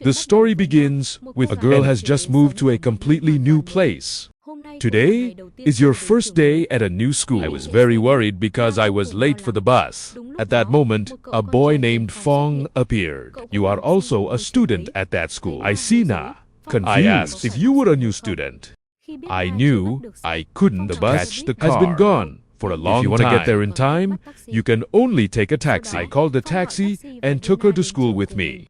The story begins with a girl has just moved to a completely new place. Today is your first day at a new school. I was very worried because I was late for the bus. At that moment, a boy named Phong appeared. You are also a student at that school. I see Na. Confused. I asked if you were a new student. I knew I couldn't catch the car. Has been gone for a long time. If you want to get there in time, you can only take a taxi. I called a taxi and took her to school with me.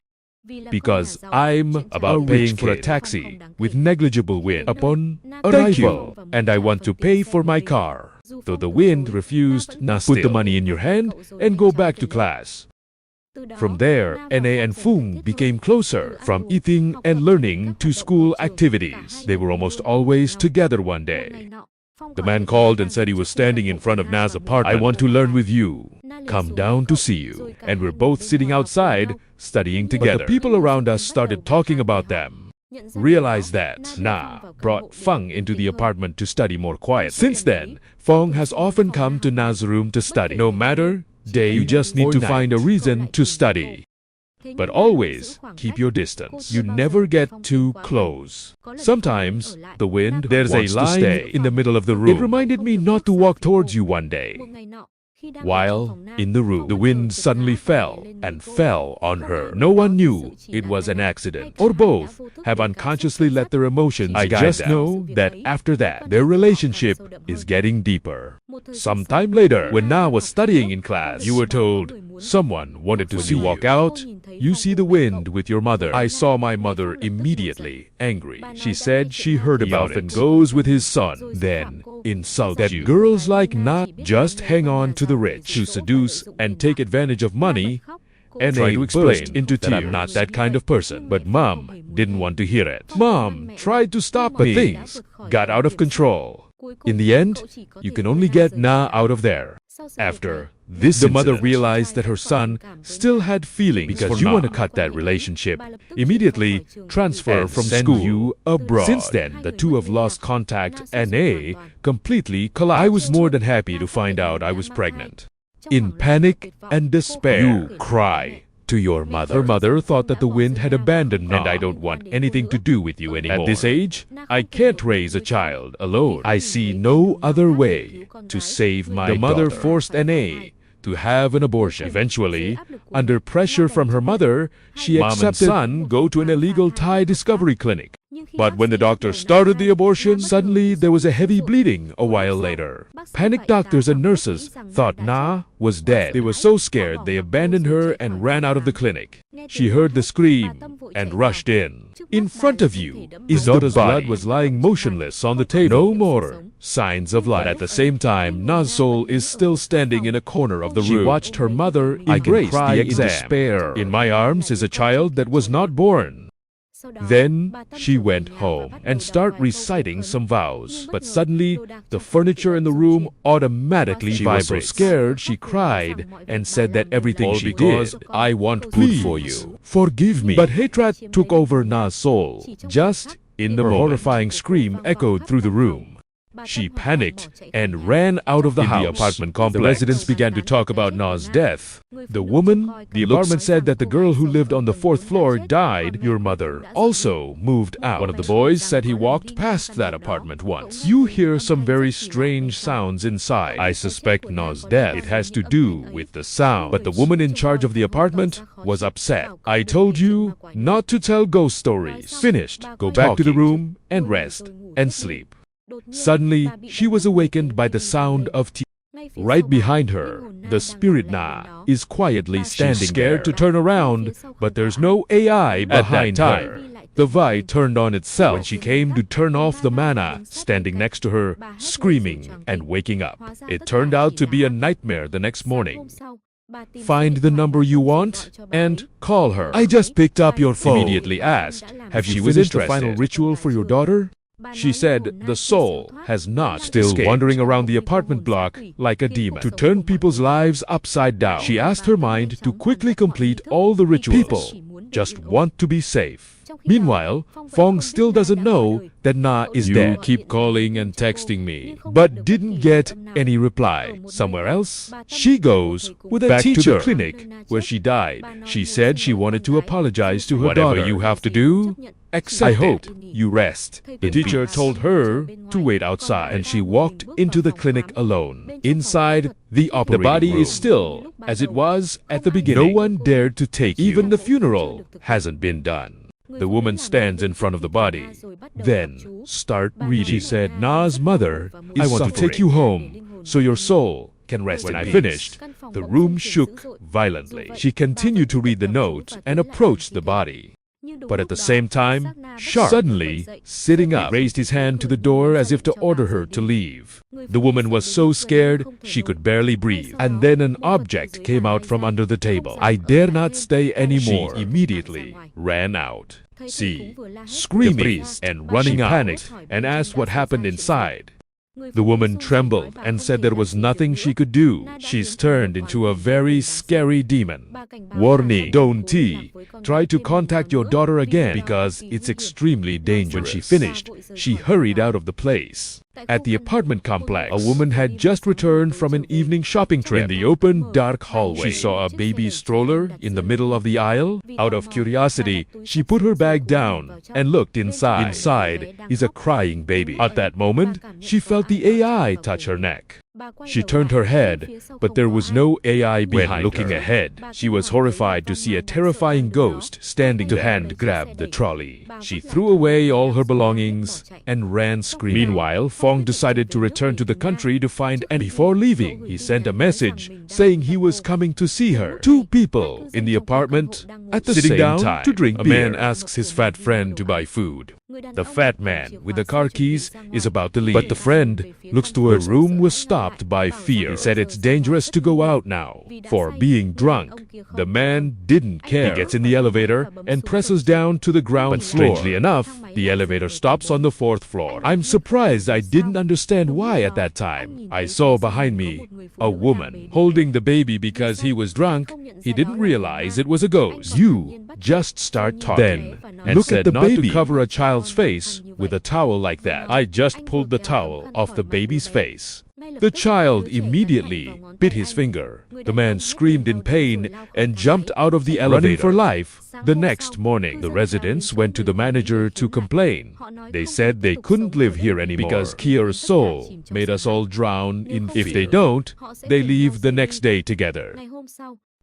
Because I'm about paying for a taxi with negligible wind upon arrival, and I want to pay for my car. Though the wind refused, Na put the money in your hand and go back to class. From there, Na and Phung became closer, from eating and learning to school activities. They were almost always together one day. The man called and said he was standing in front of Na's apartment. I want to learn with you. Come down to see you. And we're both sitting outside, studying together. But the people around us started talking about them. Realized that Na brought Phong into the apartment to study more quietly. Since then, Phong has often come to Na's room to study. No matter day, you just need to find a reason to study. But always keep your distance. You never get too close. Sometimes, the wind there's a line in the middle of the room. It reminded me not to walk towards you one day. While in the room, the wind suddenly fell and fell on her. No one knew it was an accident, or both have unconsciously let their emotions guide them. I just know that after that, their relationship is getting deeper. Sometime later, when Na was studying in class, you were told someone wanted to see you. Walk out, you see the wind with your mother. I saw my mother immediately angry. She said she heard about it. He often goes with his son, then insults that you. Girls like Na just hang on to the rich to seduce and take advantage of money, and try to explain into tears that I'm not that kind of person. But Mom didn't want to hear it. Mom tried to stop me, but things got out of control. In the end, you can only get Na out of there. After this, the mother realized that her son still had feelings because you want to cut that relationship. Immediately transfer from school you abroad. Since then, the two have lost contact and completely collapsed. I was more than happy to find out I was pregnant. In panic and despair, you cry to your mother. Her mother thought that the wind had abandoned Na, and I don't want anything to do with you anymore. At this age, I can't raise a child alone. I see no other way to save my daughter. The mother forced Na to have an abortion. Eventually, under pressure from her mother, she accepted son go to an illegal Thai discovery clinic. But when the doctor started the abortion, suddenly there was a heavy bleeding a while later. Panicked doctors and nurses thought Na was dead. They were so scared they abandoned her and ran out of the clinic. She heard the scream and rushed in. In front of you, his daughter's blood was lying motionless on the table. No more signs of life. But at the same time, Na's soul is still standing in a corner of the room. She watched her mother embrace the exam. In despair. In my arms is a child that was not born. Then she went home and started reciting some vows. But suddenly, the furniture in the room automatically vibrated. She was so scared, she cried and said that everything she did, I want food for you. Forgive me. But hatred took over Na's soul. Just in the moment, her horrifying scream echoed through the room. She panicked and ran out of the house. In the apartment complex, the residents began to talk about Na's death. The woman, the apartment said that the girl who lived on the 4th floor died. Your mother also moved out. One of the boys said he walked past that apartment once. You hear some very strange sounds inside. I suspect Na's death. It has to do with the sound. But the woman in charge of the apartment was upset. I told you not to tell ghost stories. Finished. Go back to the room and rest and sleep. Suddenly, she was awakened by the sound of tears. Right behind her, the spirit Na is quietly standing. She's scared to turn around, but there's no AI behind her. The Vi turned on itself when she came to turn off the mana, standing next to her, screaming and waking up. It turned out to be a nightmare the next morning. Find the number you want and call her. I just picked up your phone. Immediately asked, have you finished the final ritual for your daughter? She said the soul has not still escaped, wandering around the apartment block like a demon to turn people's lives upside down. She asked her mind to quickly complete all the rituals. People just want to be safe. Meanwhile, Phong still doesn't know that Na is dead. You keep calling and texting me, but didn't get any reply. Somewhere else, she goes with a teacher to the clinic where she died. She said she wanted to apologize to her daughter. Whatever you have to do, accept it. I hope you rest. The teacher told her to wait outside, and she walked into the clinic alone. Inside the operating room, the body is still as it was at the beginning. No one dared to take you. Even the funeral hasn't been done. The woman stands in front of the body. Then start reading. She said, Na's mother is I want suffering. To take you home so your soul can rest in peace. When I finished, the room shook violently. She continued to read the note and approached the body. But at the same time, Sharp, suddenly, sitting up, raised his hand to the door as if to order her to leave. The woman was so scared she could barely breathe. And then an object came out from under the table. I dare not stay anymore. She immediately ran out. See, screaming and running out, panicked and asked what happened inside. The woman trembled and said there was nothing she could do. She's turned into a very scary demon. Warning, don't try to contact your daughter again because it's extremely dangerous. When she finished, she hurried out of the place. At the apartment complex, a woman had just returned from an evening shopping trip. In the open, dark hallway, she saw a baby stroller in the middle of the aisle. Out of curiosity, she put her bag down and looked inside. Inside is a crying baby. At that moment, she felt the AI touch her neck. She turned her head, but there was no AI behind her. When looking ahead, she was horrified to see a terrifying ghost standing to hand grab the trolley. She threw away all her belongings and ran screaming. Meanwhile, Phong decided to return to the country to find Anne. Before leaving, he sent a message saying he was coming to see her. Two people in the apartment at the sitting same down time to drink beer. A man asks his fat friend to buy food. The fat man with the car keys is about to leave, but the friend looks towards the room was stopped by fear. He said it's dangerous to go out now for being drunk. The man didn't care. He gets in the elevator and presses down to the ground floor. Strangely enough, the elevator stops on the 4th floor. I'm surprised I didn't understand why at that time. I saw behind me a woman holding the baby because he was drunk. He didn't realize it was a ghost. You just start talking and look at the not baby. To cover a child's face with a towel like that. I just pulled the towel off the baby's face. The child immediately bit his finger. The man screamed in pain and jumped out of the elevator. Running for life. The next morning, the residents went to the manager to complain. They said they couldn't live here anymore because Kier's soul made us all drown in fear. If they don't, they leave the next day together.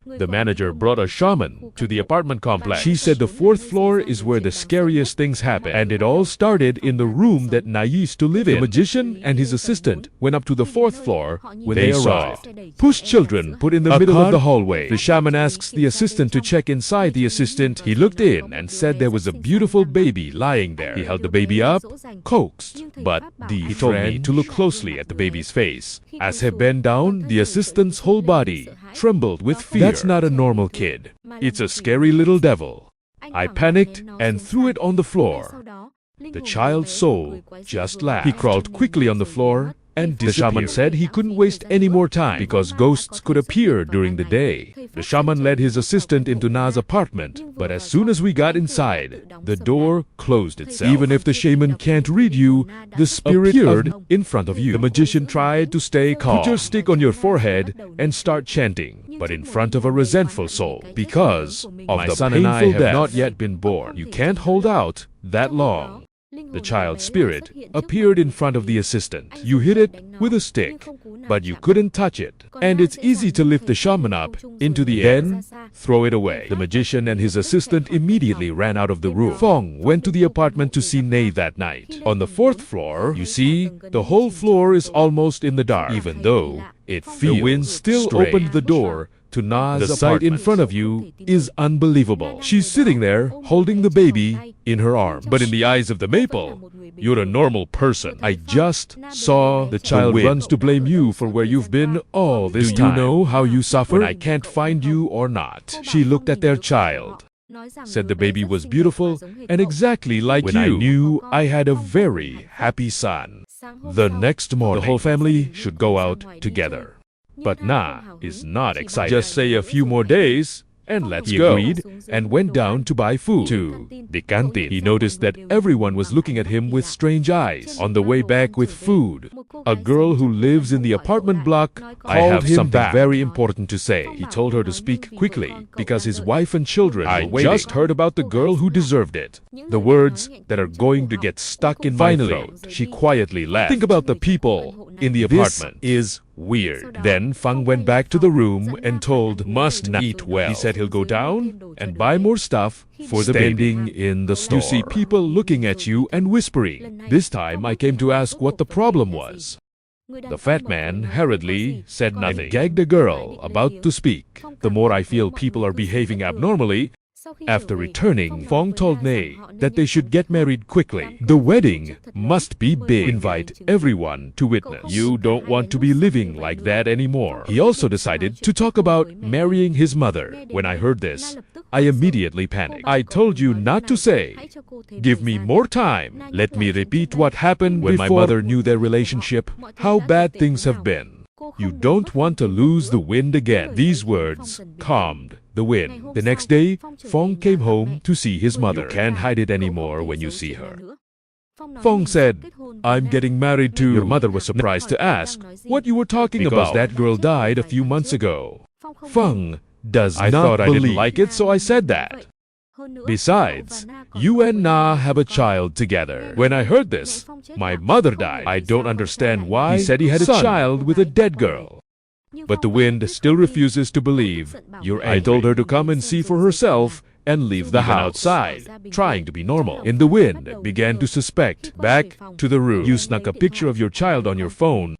The manager brought a shaman to the apartment complex. She said the 4th floor is where the scariest things happen, and it all started in the room that Na used to live in. The magician and his assistant went up to the 4th floor when they arrived. Push children put in the middle of the hallway. The shaman asks the assistant to check inside the assistant. He looked in and said there was a beautiful baby lying there. He held the baby up, coaxed, but he told me to look closely at the baby's face. As he bent down, the assistant's whole body trembled with fear. That's not a normal kid. It's a scary little devil. I panicked and threw it on the floor. The child's soul just laughed. He crawled quickly on the floor and disappeared. The shaman said he couldn't waste any more time because ghosts could appear during the day. The shaman led his assistant into Na's apartment, but as soon as we got inside, the door closed itself. Even if the shaman can't read you, the spirit appeared in front of you. The magician tried to stay calm. Put your stick on your forehead and start chanting, but in front of a resentful soul. Because of my son and I have not yet been born. You can't hold out that long. The child's spirit appeared in front of the assistant. You hit it with a stick, but you couldn't touch it. And it's easy to lift the shaman up into the air, then throw it away. The magician and his assistant immediately ran out of the room. Phong went to the apartment to see Nay that night. On the 4th floor, you see, the whole floor is almost in the dark, even though it feels the wind still strange. Opened the door to Na's apartment. The sight in front of you is unbelievable. She's sitting there holding the baby in her arms. But in the eyes of the maple, you're a normal person. I just saw the child runs to blame you for where you've been all this time. Do you know how you suffer when I can't find you or not? She looked at their child, said the baby was beautiful and exactly like you. When I knew I had a very happy son. The next morning, the whole family should go out together. But Na is not excited. Just say a few more days and let's go. He agreed and went down to buy food. To the canteen. He noticed that everyone was looking at him with strange eyes. On the way back with food, a girl who lives in the apartment block called him something very important to say. He told her to speak quickly because his wife and children were waiting. I just heard about the girl who deserved it. The words that are going to get stuck in my throat. She quietly laughed. Think about the people in the apartment. This is weird. Then Feng went back to the room and told must not eat well. He said he'll go down and buy more stuff for the baby. In the store, you see people looking at you and whispering. This time I came to ask what the problem was. The fat man hurriedly said nothing and gagged a girl about to speak. The more I feel people are behaving abnormally, after returning, Feng told Nei that they should get married quickly. The wedding must be big. Invite everyone to witness. You don't want to be living like that anymore. He also decided to talk about marrying his mother. When I heard this, I immediately panicked. I told you not to say. Give me more time. Let me repeat what happened when my mother knew their relationship, how bad things have been. You don't want to lose the wind again. These words calmed the wind. The next day, Feng came home to see his mother. You can't hide it anymore when you see her. Feng said, I'm getting married to... Your mother was surprised to ask what you were talking about. Because that girl died a few months ago. Feng does not believe. I thought I didn't like it, so I said that. Besides, you and Na have a child together. When I heard this, my mother died. I don't understand why. He said he had a child with a dead girl. But the wind still refuses to believe. I told her to come and see for herself and leave the house. Outside, trying to be normal. In the wind, began to suspect. Back to the room. You snuck a picture of your child on your phone.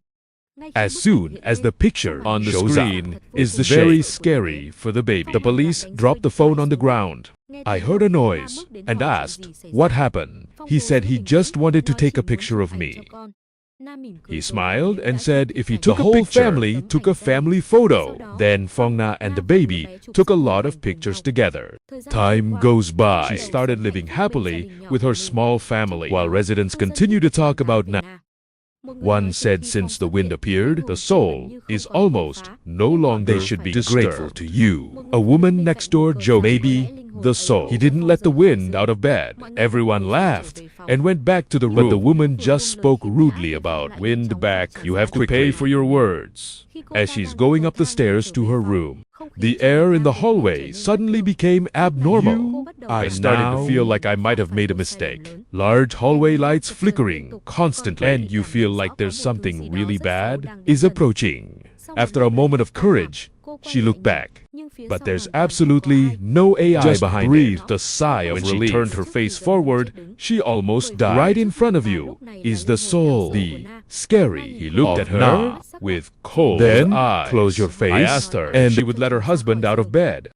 As soon as the picture on the screen is very scary for the baby. The police dropped the phone on the ground. I heard a noise and asked, what happened? He said he just wanted to take a picture of me. He smiled and said if he took the whole family took a family photo. Then Feng Na and the baby took a lot of pictures together. Time goes by. She started living happily with her small family, while residents continue to talk about Na. One said since the wind appeared, the soul is almost no longer they should be grateful to you. A woman next door joked, maybe the soul. He didn't let the wind out of bed. Everyone laughed and went back to the room. But the woman just spoke rudely about wind back. You have to pay for your words. As she's going up the stairs to her room, the air in the hallway suddenly became abnormal. I started to feel like I might have made a mistake. Large hallway lights flickering constantly, and you feel like there's something really bad is approaching. After a moment of courage, she looked back. But there's absolutely no AI just behind breathed a sigh of relief. When she turned her face forward, she almost died. Right in front of you is the soul, the scary. He looked at her with cold eyes. Close your face. I asked her and she would let her husband out of bed.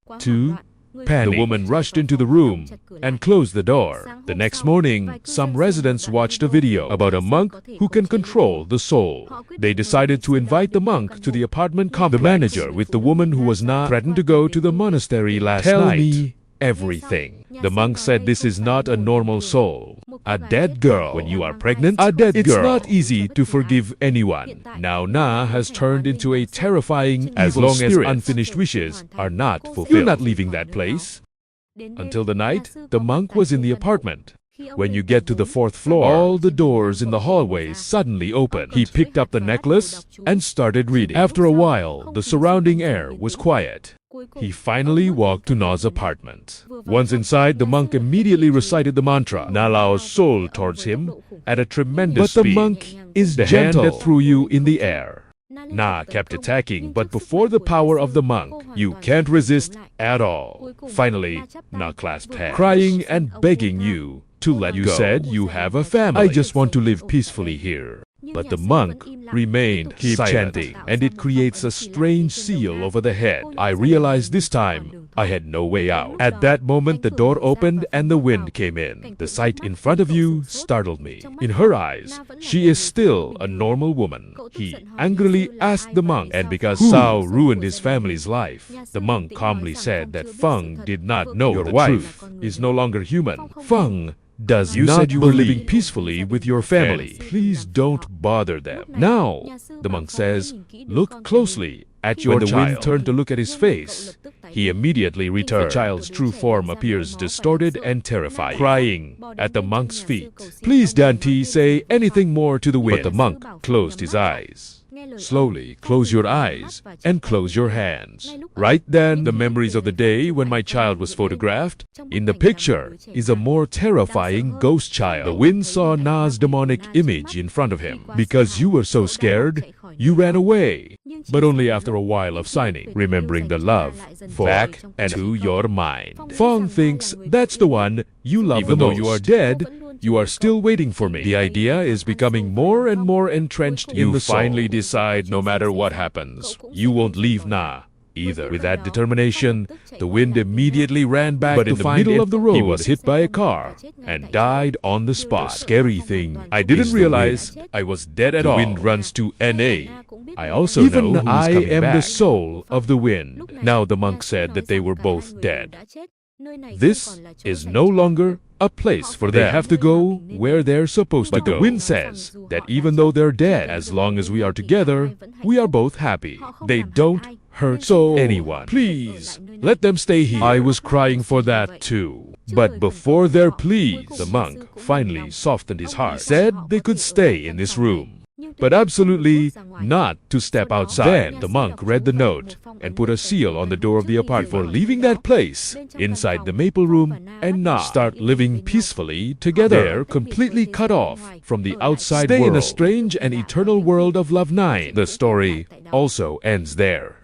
Panic. The woman rushed into the room and closed the door. The next morning, some residents watched a video about a monk who can control the soul. They decided to invite the monk to the apartment complex. The manager with the woman who was not threatened to go to the monastery last night. Tell me everything. The monk said this is not a normal soul. A dead girl. When you are pregnant, a dead girl. It's not easy to forgive anyone. Now Na has turned into a terrifying as long as unfinished wishes are not fulfilled. You're not leaving that place. Until the night, the monk was in the apartment. When you get to the 4th floor, all the doors in the hallway suddenly opened. He picked up the necklace and started reading. After a while, the surrounding air was quiet. He finally walked to Na's apartment. Once inside, the monk immediately recited the mantra. Na Lao's soul towards him at a tremendous speed. But the monk is the gentle. Hand that threw you in the air. Na kept attacking, but before the power of the monk, you can't resist at all. Finally, Na clasped hands, crying and begging you to let go. You said you have a family. I just want to live peacefully here. But the monk remained chanting, and it creates a strange seal over the head. I realized this time I had no way out. At that moment, the door opened and the wind came in. The sight in front of you startled me. In her eyes, she is still a normal woman. He angrily asked the monk, and because Sao ruined his family's life, the monk calmly said that Feng did not know your wife is no longer human. Feng does you not said you were living peacefully with your family. Please don't bother them. Now, the monk says, look closely at your child. When the wind turned to look at his face, he immediately returned. The child's true form appears distorted and terrified, crying at the monk's feet. "Please, Dante, say anything more to the wind." But the monk closed his eyes. "Slowly close your eyes and close your hands." Right then, the memories of the day when my child was photographed. In the picture is a more terrifying ghost child. The wind saw Na's demonic image in front of him. "Because you were so scared, you ran away." But only after a while of signing, remembering the love, back and to your mind. Fong thinks that's the one you love the most. Even though you are dead, you are still waiting for me. The idea is becoming more and more entrenched in the soul. You finally decide no matter what happens, you won't leave Na either. With that determination, the wind immediately ran back but to find him. But in the middle of the road, he was hit by a car and died on the spot. The scary thing, I didn't realize I was dead at all. The wind runs to NA. I also know who's coming back. The soul of the wind. Now the monk said that they were both dead. This is no longer a place for them. They have to go where they're supposed to go. But the wind says that even though they're dead, as long as we are together, we are both happy. They don't hurt anyone. Please, let them stay here. I was crying for that too. But before their pleas, the monk finally softened his heart. He said they could stay in this room, but absolutely not to step outside. Then the monk read the note and put a seal on the door of the apartment. For leaving that place, inside the maple room, and Na start living peacefully together. They're completely cut off from the outside world. Stay in a strange and eternal world of Love 9. The story also ends there.